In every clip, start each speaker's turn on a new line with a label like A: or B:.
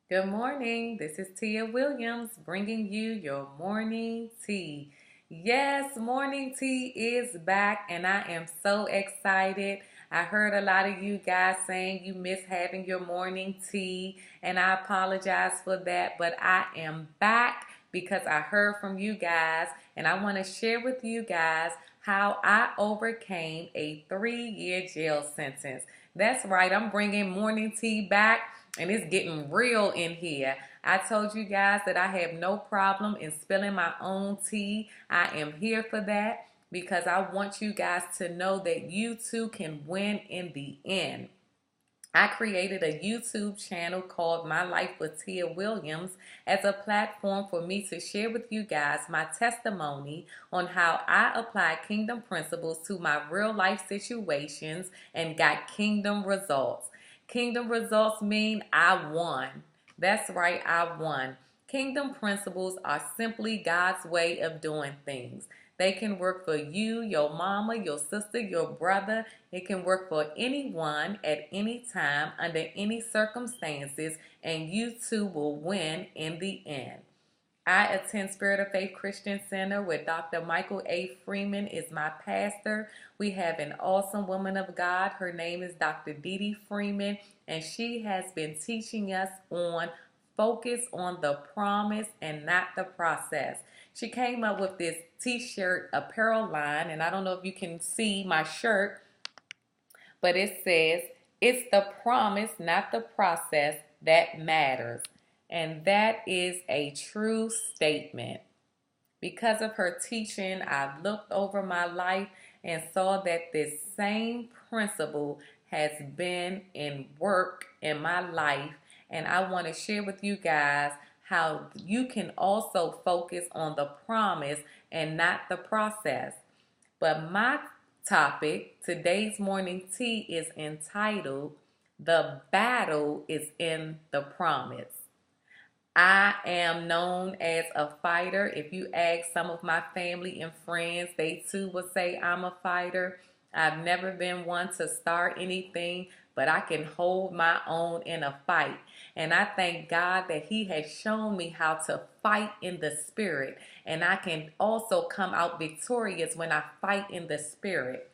A: Good morning. This is Tia Williams bringing you your morning tea. Yes, morning tea is back, and I am so excited. I heard a lot of you guys saying you miss having your morning tea, and I apologize for that, but I am back because I heard from you guys, and I want to share with you guys how I overcame a 3-year jail sentence. That's right, I'm bringing morning tea back and it's getting real in here. I told you guys that I have no problem in spilling my own tea. I am here for that because I want you guys to know that you too can win in the end. I created a YouTube channel called My Life with Tia Williams as a platform for me to share with you guys my testimony on how I apply kingdom principles to my real life situations and got kingdom results. Kingdom results mean I won. That's right, I won. Kingdom principles are simply God's way of doing things. They can work for you, your mama, your sister, your brother. It can work for anyone at any time, under any circumstances, and you too will win in the end. I attend Spirit of Faith Christian Center where Dr. Michael A. Freeman is my pastor. We have an awesome woman of God. Her name is Dr. Dee Dee Freeman, and she has been teaching us on focus on the promise and not the process. She came up with this t-shirt apparel line, and I don't know if you can see my shirt, but it says, "It's the promise, not the process, that matters." And that is a true statement. Because of her teaching, I've looked over my life and saw that this same principle has been in work in my life. And I want to share with you guys how you can also focus on the promise and not the process. But my topic, today's morning tea, is entitled "The Battle is in the Promise." I am known as a fighter. If you ask some of my family and friends, they too will say I'm a fighter. I've never been one to start anything, but I can hold my own in a fight. And I thank God that He has shown me how to fight in the spirit. And I can also come out victorious when I fight in the spirit.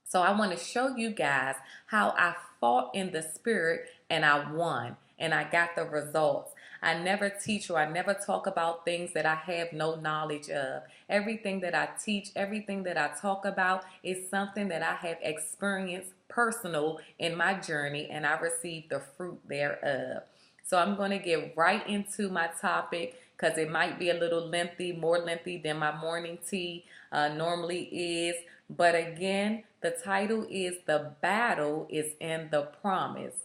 A: So I want to show you guys how I fought in the spirit and I won and I got the results. I never teach or I never talk about things that I have no knowledge of. Everything that I teach, everything that I talk about is something that I have experienced personal in my journey and I received the fruit thereof. So I'm going to get right into my topic because it might be a little lengthy, more lengthy than my morning tea normally is. But again, the title is "The Battle is in the Promise."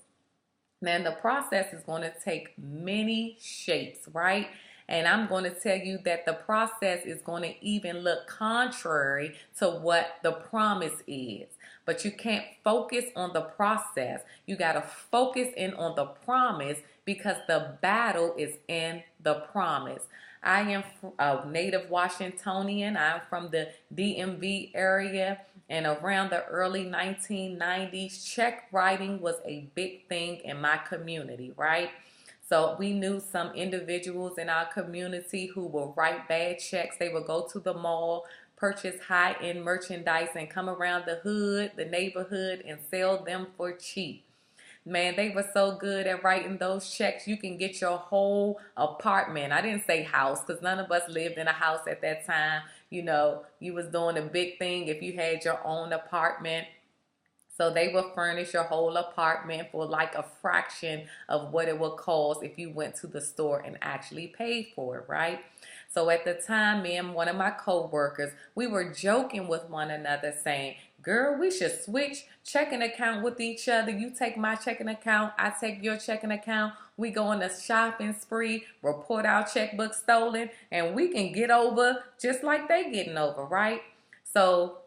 A: Now, the process is going to take many shapes, right? And I'm going to tell you that the process is going to even look contrary to what the promise is. But you can't focus on the process. You got to focus in on the promise because the battle is in the promise. I am a native Washingtonian. I'm from the DMV area. And around the early 1990s, check writing was a big thing in my community, right? So we knew some individuals in our community who would write bad checks. They would go to the mall, purchase high-end merchandise, and come around the hood, the neighborhood, and sell them for cheap. Man, they were so good at writing those checks. You can get your whole apartment. I didn't say house because none of us lived in a house at that time. You know, you was doing a big thing if you had your own apartment. So they will furnish your whole apartment for like a fraction of what it would cost if you went to the store and actually paid for it, right? So at the time, me and one of my co-workers, we were joking with one another saying, "Girl, we should switch checking account with each other. You take my checking account, I take your checking account. We go on a shopping spree, report our checkbook stolen, and we can get over just like they getting over, right?" So,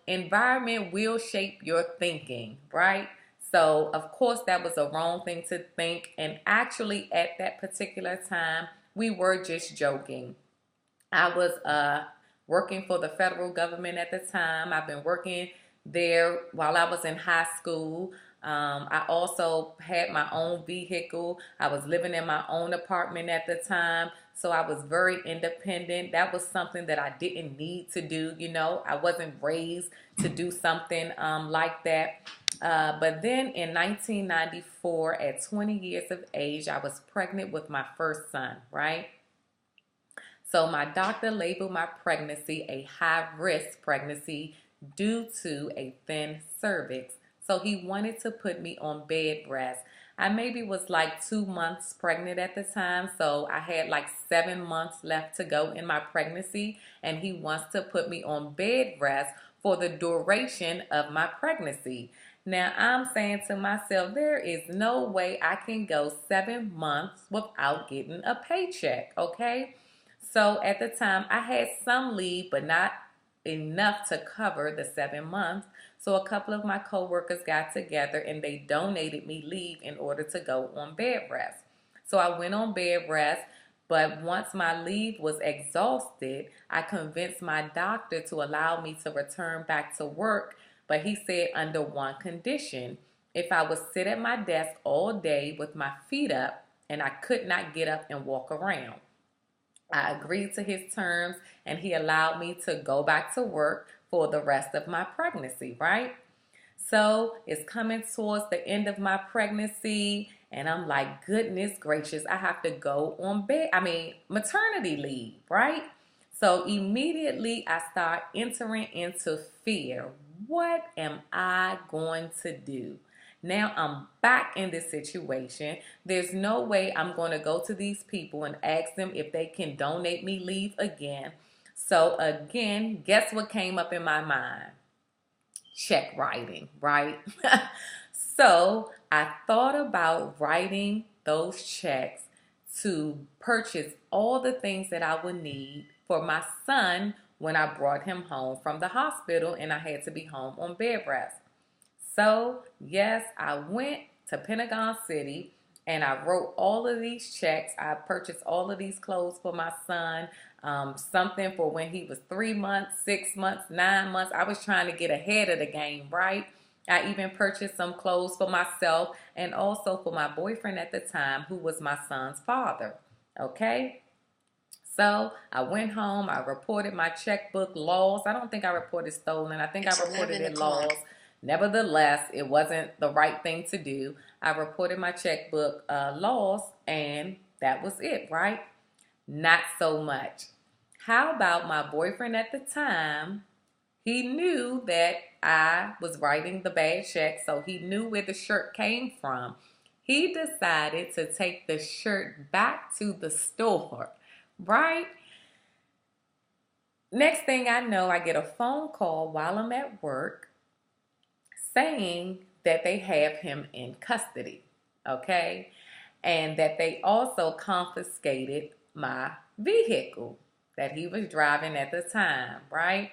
A: environment will shape your thinking, right? So, of course, that was a wrong thing to think. And actually, at that particular time, we were just joking. I was working for the federal government at the time. I've been working there while I was in high school. I also had my own vehicle. I was living in my own apartment at the time. So I was very independent. That was something that I didn't need to do. I wasn't raised to do something like that. But then in 1994, at 20 years of age, I was pregnant with my first son, right? So my doctor labeled my pregnancy a high-risk pregnancy due to a thin cervix. So he wanted to put me on bed rest. I maybe was like 2 months pregnant at the time, so I had like 7 months left to go in my pregnancy, and he wants to put me on bed rest for the duration of my pregnancy. Now I'm saying to myself, there is no way I can go 7 months without getting a paycheck, okay? So at the time, I had some leave, but not enough to cover the 7 months. So a couple of my coworkers got together and they donated me leave in order to go on bed rest. So I went on bed rest, but once my leave was exhausted, I convinced my doctor to allow me to return back to work, but he said under one condition. If I would sit at my desk all day with my feet up and I could not get up and walk around. I agreed to his terms and he allowed me to go back to work for the rest of my pregnancy, right? So it's coming towards the end of my pregnancy and I'm like, goodness gracious, I have to go on maternity leave, right? So immediately I start entering into fear. What am I going to do? Now I'm back in this situation. There's no way I'm going to go to these people and ask them if they can donate me leave again. So again, guess what came up in my mind? Check writing, right? So I thought about writing those checks to purchase all the things that I would need for my son when I brought him home from the hospital and I had to be home on bed rest. So, yes, I went to Pentagon City and I wrote all of these checks. I purchased all of these clothes for my son, something for when he was 3 months, 6 months, 9 months. I was trying to get ahead of the game, right? I even purchased some clothes for myself and also for my boyfriend at the time, who was my son's father. Okay? So I went home. I reported my checkbook lost. I don't think I reported stolen. I think I reported it lost. Nevertheless, it wasn't the right thing to do. I reported my checkbook lost, and that was it, right? Not so much. How about my boyfriend at the time? He knew that I was writing the bad check, so he knew where the shirt came from. He decided to take the shirt back to the store, right? Next thing I know, I get a phone call while I'm at work saying that they have him in custody, okay? And that they also confiscated my vehicle that he was driving at the time, right?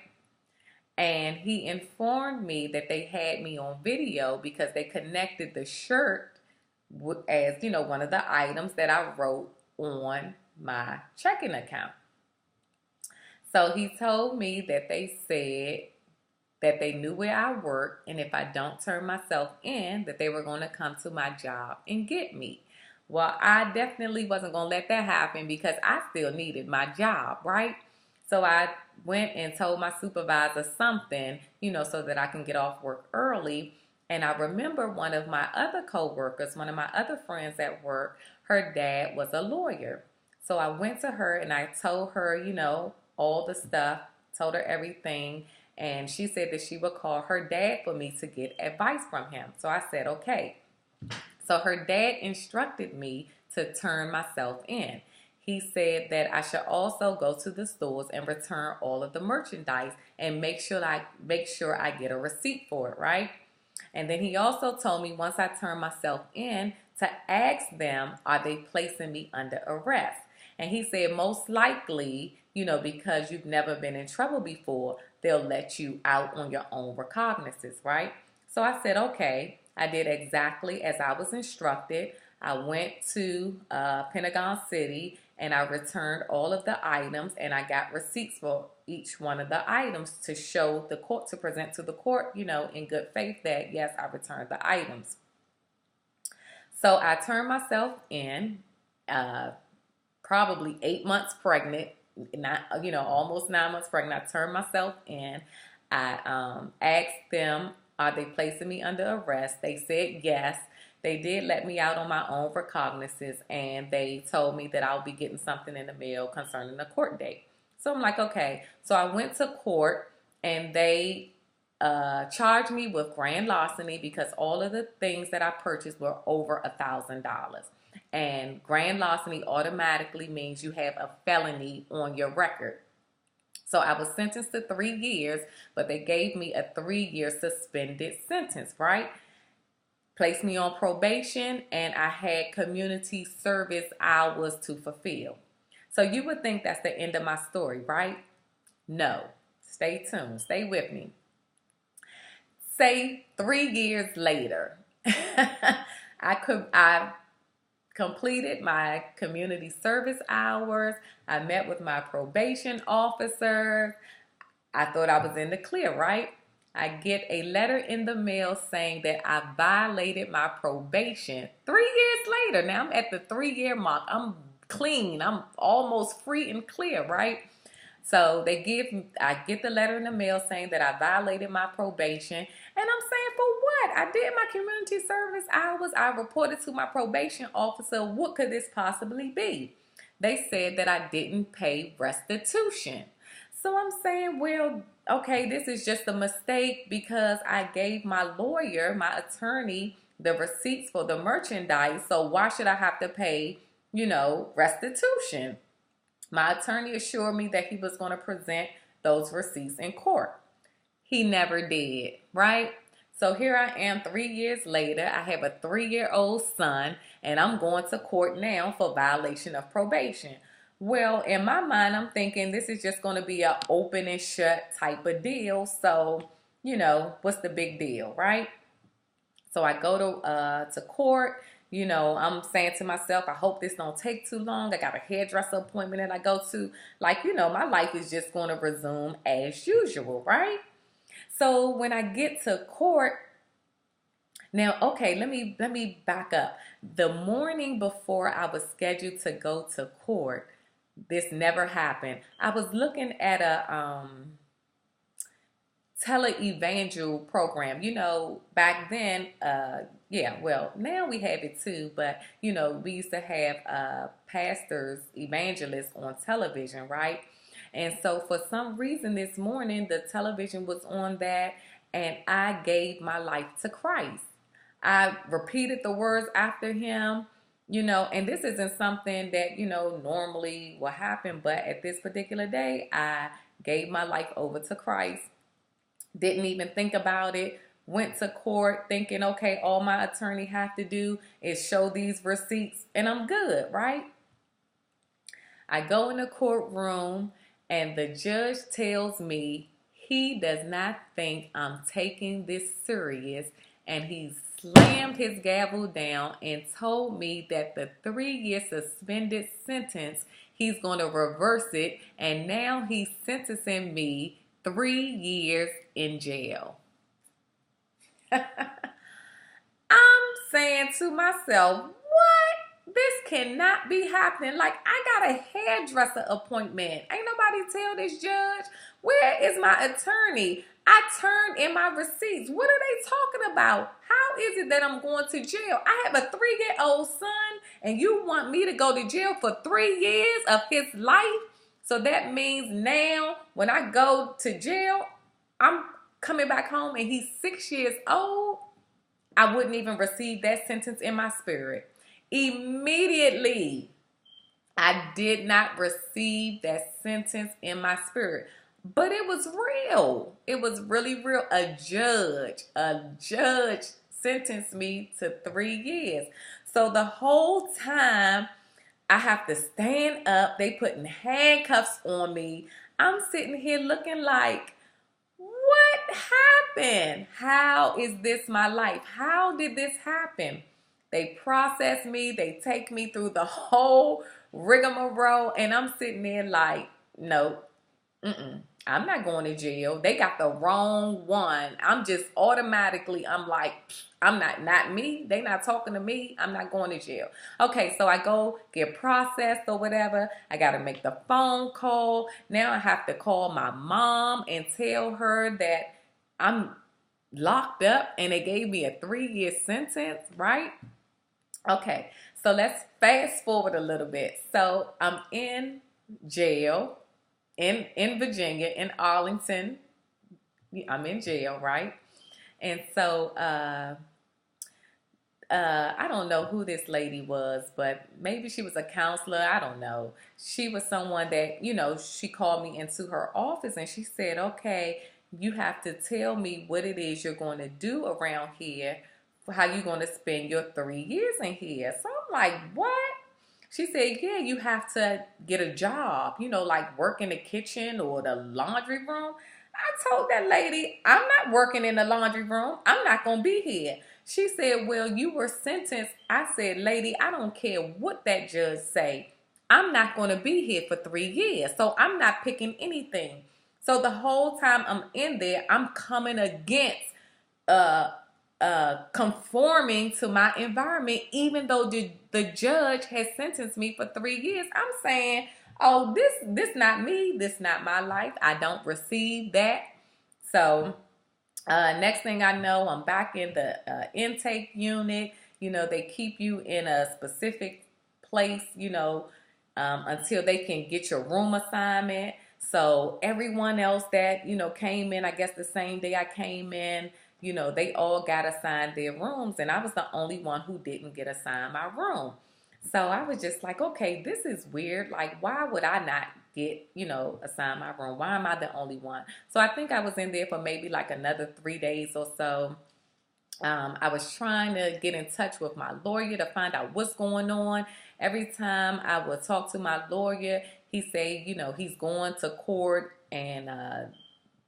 A: And he informed me that they had me on video because they connected the shirt as, one of the items that I wrote on my checking account. So he told me that they said that they knew where I worked, and if I don't turn myself in, that they were going to come to my job and get me. Well, I definitely wasn't going to let that happen because I still needed my job, right? So I went and told my supervisor something, so that I can get off work early. And I remember one of my other coworkers, one of my other friends at work, her dad was a lawyer. So I went to her and I told her, all the stuff, told her everything. And she said that she would call her dad for me to get advice from him. So I said, okay. So her dad instructed me to turn myself in. He said that I should also go to the stores and return all of the merchandise and make sure I get a receipt for it, right? And then he also told me once I turn myself in to ask them, are they placing me under arrest? And he said most likely, because you've never been in trouble before, they'll let you out on your own recognizance, right? So I said, okay. I did exactly as I was instructed. I went to Pentagon City and I returned all of the items, and I got receipts for each one of the items to show the court, to present to the court, in good faith that yes, I returned the items. So I turned myself in, uh, probably 8 months pregnant, not, almost 9 months pregnant. I turned myself in. I asked them, are they placing me under arrest? They said yes. They did let me out on my own recognizance, and they told me that I'll be getting something in the mail concerning the court date. So I'm like, okay. So I went to court, and they charged me with grand larceny because all of the things that I purchased were over $1,000. And grand larceny automatically means you have a felony on your record. So I was sentenced to 3 years, but they gave me a 3-year suspended sentence, right? Placed me on probation, and I had community service hours to fulfill. So you would think that's the end of my story, right? No. Stay tuned. Stay with me. Say 3 years later, I completed my community service hours. I met with my probation officer. I thought I was in the clear, right? I get a letter in the mail saying that I violated my probation 3 years later. Now I'm at the 3-year mark. I'm clean. I'm almost free and clear, right? So I get the letter in the mail saying that I violated my probation. And I'm saying, for what? I did my community service hours. I reported to my probation officer. What could this possibly be? They said that I didn't pay restitution. So I'm saying, well, okay, this is just a mistake because I gave my lawyer, my attorney, the receipts for the merchandise. So why should I have to pay, restitution? My attorney assured me that he was going to present those receipts in court. He never did, right? So here I am 3 years later. I have a 3-year-old son, and I'm going to court now for violation of probation. Well, in my mind, I'm thinking this is just going to be an open and shut type of deal. So, what's the big deal, right? So I go to court. I'm saying to myself, I hope this don't take too long. I got a hairdresser appointment that I go to. My life is just going to resume as usual, right? So when I get to court, now, okay, let me back up. The morning before I was scheduled to go to court, this never happened. I was looking at a teleevangel program. Back then, now we have it too, but we used to have pastors, evangelists on television, right? And so for some reason this morning, the television was on that, and I gave my life to Christ. I repeated the words after him, and this isn't something that, normally will happen, but at this particular day, I gave my life over to Christ. Didn't even think about it. Went to court thinking, okay, all my attorney have to do is show these receipts and I'm good, right? I go in the courtroom and the judge tells me he does not think I'm taking this serious, and he slammed his gavel down and told me that the 3-year suspended sentence, he's going to reverse it, and now he's sentencing me 3 years in jail. I'm saying to myself, what? This cannot be happening. Like, I got a hairdresser appointment. Ain't nobody tell this judge. Where is my attorney? I turned in my receipts. What are they talking about? How is it that I'm going to jail? I have a 3-year-old son, and you want me to go to jail for 3 years of his life? So that means now when I go to jail, I'm coming back home and he's 6 years old. I wouldn't even receive that sentence in my spirit. Immediately, I did not receive that sentence in my spirit. But it was real. It was really real. A judge sentenced me to 3 years. So the whole time I have to stand up. They putting handcuffs on me. I'm sitting here looking like, what happened? How is this my life? How did this happen? They process me. They take me through the whole rigmarole. And I'm sitting there like, no, I'm not going to jail. They got the wrong one. I'm just automatically, I'm like, I'm not me. They not talking to me. I'm not going to jail. Okay, so I go get processed or whatever. I got to make the phone call. Now I have to call my mom and tell her that I'm locked up and they gave me a 3-year sentence, right? Okay, so let's fast forward a little bit. So I'm in jail in Virginia, in Arlington. I'm in jail, right? And so I don't know who this lady was, but maybe she was a counselor. I don't know. She was someone that, she called me into her office and she said, okay, you have to tell me what it is you're going to do around here, how you're going to spend your 3 years in here. So I'm like, what? She said, yeah, you have to get a job, like work in the kitchen or the laundry room. I told that lady, I'm not working in the laundry room. I'm not going to be here. She said, well, you were sentenced. I said, lady, I don't care what that judge say. I'm not going to be here for 3 years. So I'm not picking anything. So the whole time I'm in there, I'm coming against uh, conforming to my environment, even though the judge has sentenced me for 3 years. I'm saying, oh, this not me. This not my life. I don't receive that. So next thing I know, I'm back in the intake unit. They keep you in a specific place, until they can get your room assignment. So everyone else that, came in, I guess the same day I came in, they all got assigned their rooms. And I was the only one who didn't get assigned my room. So I was just like, okay, this is weird. Like, why would I not get, assigned my room? Why am I the only one? So I think I was in there for maybe like another 3 days or so. I was trying to get in touch with my lawyer to find out what's going on. Every time I would talk to my lawyer, he said, he's going to court, and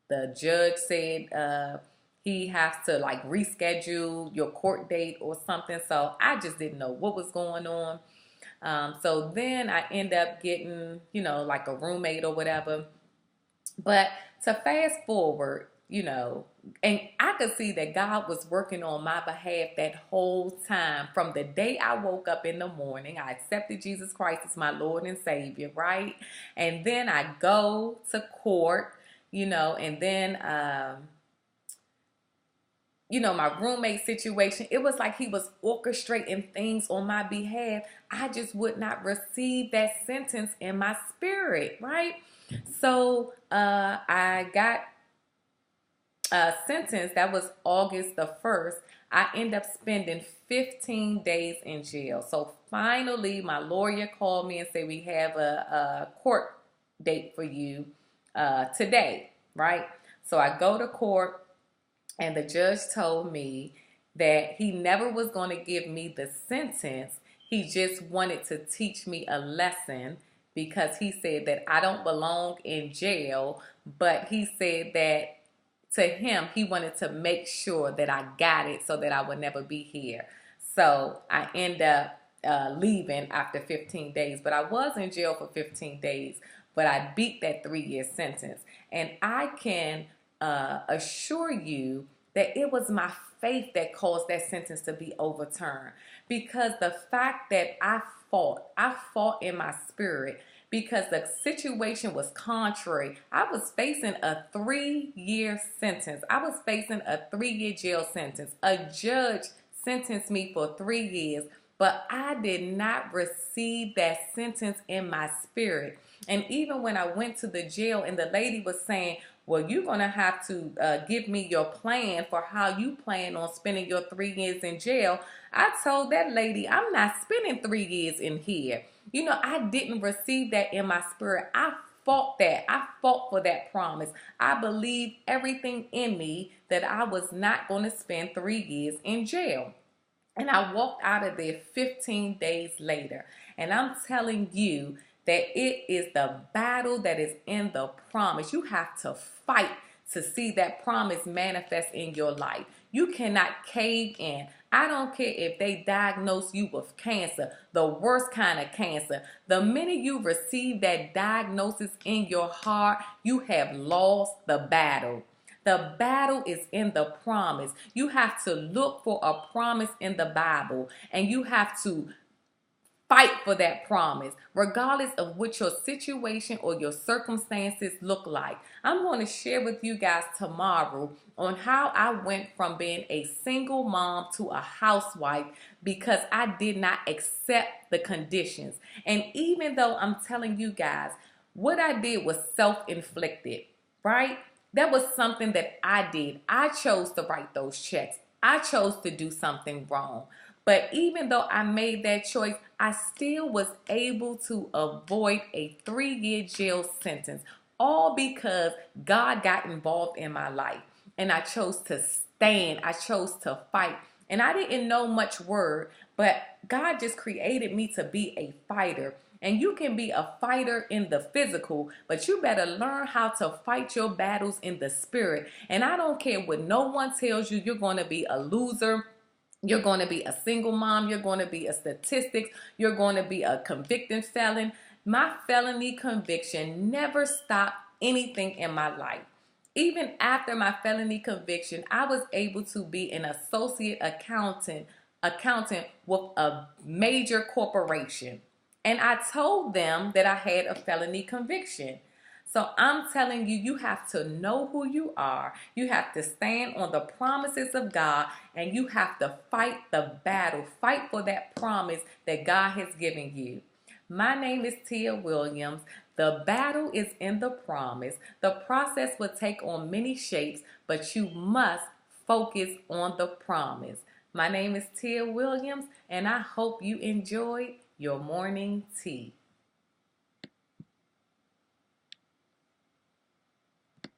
A: the judge said he has to like reschedule your court date or something. So I just didn't know what was going on. So then I end up getting, like a roommate or whatever. But to fast forward, and I could see that God was working on my behalf that whole time. From the day I woke up in the morning, I accepted Jesus Christ as my Lord and Savior, right? And then I go to court, and then, my roommate situation, it was like he was orchestrating things on my behalf. I just would not receive that sentence in my spirit, right? So I got sentence. That was August the 1st. I end up spending 15 days in jail. So finally, my lawyer called me and said, we have a court date for you today, right? So I go to court, and the judge told me that he never was going to give me the sentence. He just wanted to teach me a lesson, because he said that I don't belong in jail, but he said that to him, he wanted to make sure that I got it so that I would never be here. So I end up leaving after 15 days, but I was in jail for 15 days, but I beat that 3-year sentence. And I can assure you that it was my faith that caused that sentence to be overturned, because the fact that I fought in my spirit, because the situation was contrary. I was facing a 3-year sentence. I was facing a 3-year jail sentence. A judge sentenced me for 3 years, but I did not receive that sentence in my spirit. And even when I went to the jail and the lady was saying, well, you're going to have to give me your plan for how you plan on spending your 3 years in jail, I told that lady, I'm not spending 3 years in here. I didn't receive that in my spirit. I fought that. I fought for that promise. I believed everything in me that I was not going to spend 3 years in jail. And I walked out of there 15 days later. And I'm telling you that it is the battle that is in the promise. You have to fight to see that promise manifest in your life. You cannot cave in. I don't care if they diagnose you with cancer, the worst kind of cancer. The minute you receive that diagnosis in your heart, you have lost the battle. The battle is in the promise. You have to look for a promise in the Bible, and you have to fight for that promise, regardless of what your situation or your circumstances look like. I'm going to share with you guys tomorrow on how I went from being a single mom to a housewife because I did not accept the conditions. And even though I'm telling you guys, what I did was self-inflicted, right? That was something that I did. I chose to write those checks. I chose to do something wrong. But even though I made that choice, I still was able to avoid a 3-year jail sentence, all because God got involved in my life. And I chose to stand, I chose to fight. And I didn't know much word, but God just created me to be a fighter. And you can be a fighter in the physical, but you better learn how to fight your battles in the spirit. And I don't care what no one tells you, you're going to be a loser. You're going to be a single mom. You're going to be a statistic. You're going to be a convicted felon. My felony conviction never stopped anything in my life. Even after my felony conviction, I was able to be an associate accountant with a major corporation. And I told them that I had a felony conviction. So I'm telling you, you have to know who you are. You have to stand on the promises of God, and you have to fight the battle. Fight for that promise that God has given you. My name is Tia Williams. The battle is in the promise. The process will take on many shapes, but you must focus on the promise. My name is Tia Williams, and I hope you enjoyed your morning tea.